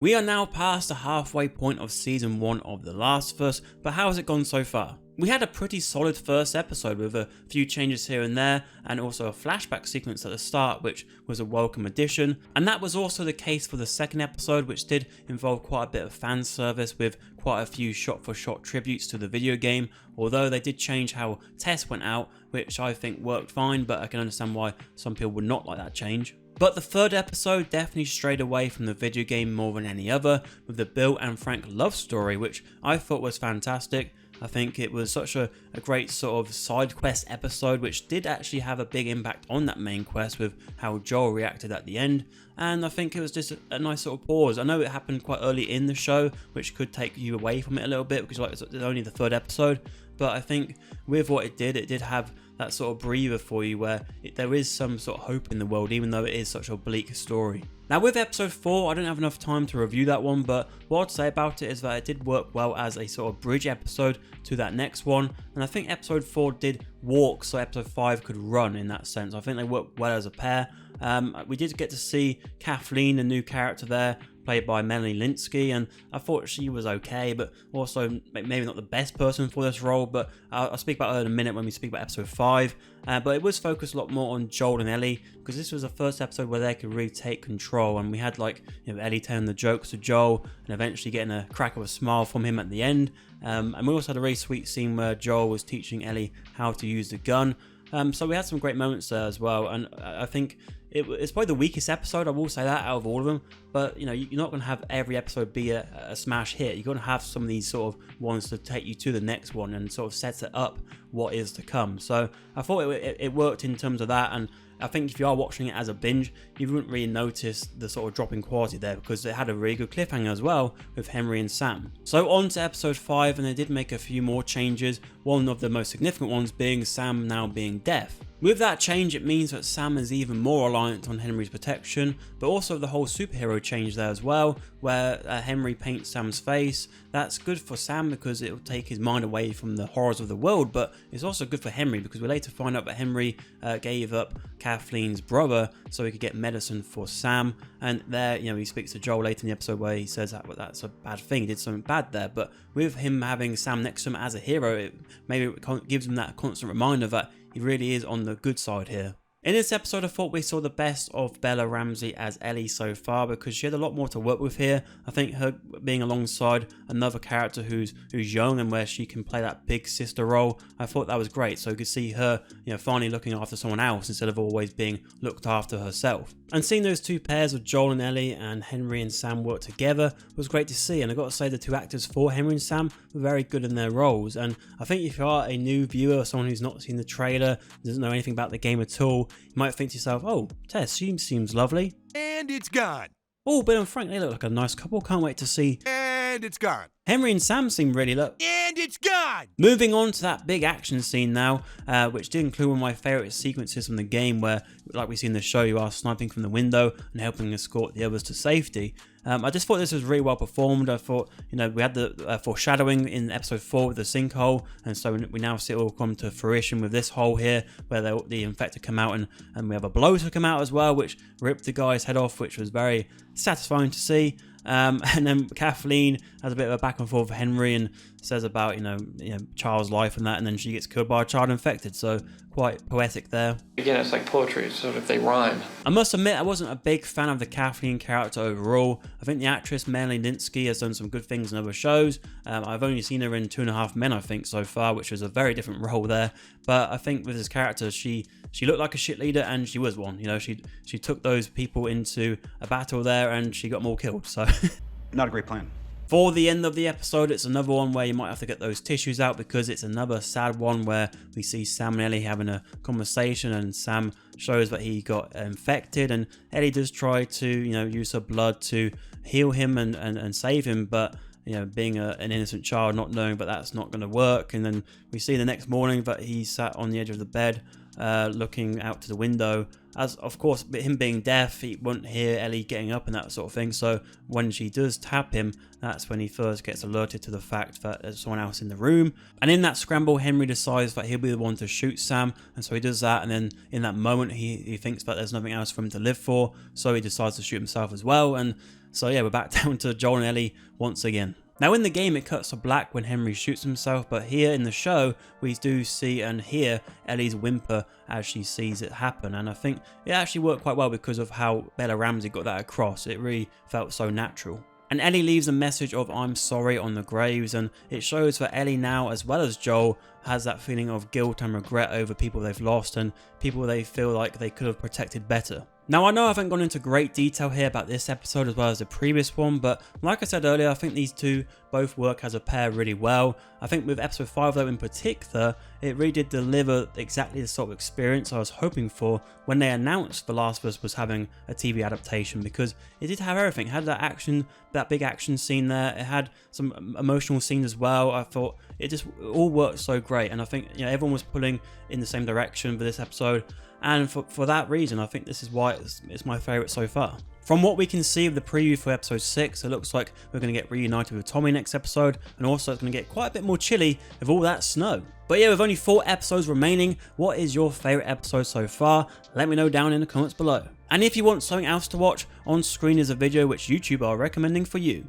We are now past the halfway point of season 1 of The Last of Us, but how has it gone so far? We had a pretty solid first episode with a few changes here and there, and also a flashback sequence at the start, which was a welcome addition. And that was also the case for the second episode, which did involve quite a bit of fan service with quite a few shot-for-shot tributes to the video game, although they did change how Tess went out, which I think worked fine, but I can understand why some people would not like that change. But the third episode definitely strayed away from the video game more than any other, with the Bill and Frank love story, which I thought was fantastic. I think it was such a great sort of side quest episode, which did actually have a big impact on that main quest with how Joel reacted at the end. And I think it was just a nice sort of pause. I know it happened quite early in the show, which could take you away from it a little bit because like, it's only the third episode. But I think with what it did have that sort of breather for you where there is some sort of hope in the world, even though it is such a bleak story. Now with episode 4, I don't have enough time to review that one, but what I'd say about it is that it did work well as a sort of bridge episode to that next one, and I think episode 4 did walk so episode 5 could run in that sense. I think they worked well as a pair. We did get to see Kathleen, a new character there, played by Melanie Lynskey, and I thought she was okay, but also maybe not the best person for this role, but I'll speak about her in a minute when we speak about episode 5. But it was focused a lot more on Joel and Ellie, because this was the first episode where they could really take control, and we had like Ellie telling the jokes to Joel, and eventually getting a crack of a smile from him at the end. And we also had a really sweet scene where Joel was teaching Ellie how to use the gun. So we had some great moments there as well, and I think it's probably the weakest episode, I will say that, out of all of them. But you're not going to have every episode be a smash hit. You're going to have some of these sort of ones to take you to the next one and sort of set it up what is to come. So I thought it worked in terms of that, and I think if you are watching it as a binge, you wouldn't really notice the sort of drop in quality there because it had a really good cliffhanger as well with Henry and Sam. So on to episode 5, and they did make a few more changes, one of the most significant ones being Sam now being deaf. With that change, it means that Sam is even more reliant on Henry's protection, but also the whole superhero change there as well, where Henry paints Sam's face. That's good for Sam because it will take his mind away from the horrors of the world, but it's also good for Henry because we later find out that Henry gave up Kathleen's brother so he could get medicine for Sam. And there, he speaks to Joel later in the episode where he says that that's a bad thing, he did something bad there. But with him having Sam next to him as a hero, it gives him that constant reminder that he really is on the good side here. In this episode, I thought we saw the best of Bella Ramsey as Ellie so far because she had a lot more to work with here. I think her being alongside another character who's young and where she can play that big sister role, I thought that was great. So you could see her, finally looking after someone else instead of always being looked after herself. And seeing those two pairs of Joel and Ellie and Henry and Sam work together was great to see. And I got to say the two actors for Henry and Sam were very good in their roles. And I think if you are a new viewer or someone who's not seen the trailer, doesn't know anything about the game at all, you might think to yourself, oh, Tess, she seems lovely. And it's gone. Oh, Bill and Frank, they look like a nice couple. Can't wait to see. And it's gone. Henry and Sam seem really And it's gone. Moving on to that big action scene now, which did include one of my favourite sequences from the game where, like we see in the show, you are sniping from the window and helping escort the others to safety. I just thought this was really well performed. I thought, we had the foreshadowing in episode 4 with the sinkhole, and so we now see it all come to fruition with this hole here, where the infected come out, and we have a bloater come out as well, which ripped the guy's head off, which was very satisfying to see. And then Kathleen has a bit of a back and forth with Henry and says about child's life and that, and then she gets killed by a child infected, so quite poetic there. Again, it's like poetry, it's sort of they rhyme. I must admit I wasn't a big fan of the Kathleen character overall. I think the actress Melanie Lynskey has done some good things in other shows. I've only seen her in 2.5 Men I think so far, which was a very different role there, but I think with this character she looked like a shit leader, and she was one. She took those people into a battle there and she got them all killed, so not a great plan. For the end of the episode, it's another one where you might have to get those tissues out because it's another sad one where we see Sam and Ellie having a conversation, and Sam shows that he got infected, and Ellie does try to use her blood to heal him and save him, but being an innocent child, not knowing that that's not going to work. And then we see the next morning that he sat on the edge of the bed looking out to the window, as of course him being deaf, he won't hear Ellie getting up and that sort of thing, so when she does tap him, that's when he first gets alerted to the fact that there's someone else in the room. And in that scramble, Henry decides that he'll be the one to shoot Sam, and so he does that, and then in that moment he thinks that there's nothing else for him to live for, so he decides to shoot himself as well. And So yeah, we're back down to Joel and Ellie once again. Now in the game it cuts to black when Henry shoots himself, but here in the show we do see and hear Ellie's whimper as she sees it happen, and I think it actually worked quite well because of how Bella Ramsey got that across. It really felt so natural. And Ellie leaves a message of "I'm sorry" on the graves, and it shows that Ellie now, as well as Joel, has that feeling of guilt and regret over people they've lost and people they feel like they could have protected better. Now I know I haven't gone into great detail here about this episode as well as the previous one, but like I said earlier, I think these two both work as a pair really well. I think with episode 5 though in particular, it really did deliver exactly the sort of experience I was hoping for when they announced The Last of Us was having a TV adaptation, because it did have everything. It had that action, that big action scene there, it had some emotional scenes as well. I thought it just all worked so great, and I think everyone was pulling in the same direction for this episode. And for that reason, I think this is why it's my favourite so far. From what we can see of the preview for episode 6, it looks like we're going to get reunited with Tommy next episode, and also it's going to get quite a bit more chilly with all that snow. But yeah, with only 4 episodes remaining, what is your favourite episode so far? Let me know down in the comments below. And if you want something else to watch, on screen is a video which YouTube are recommending for you.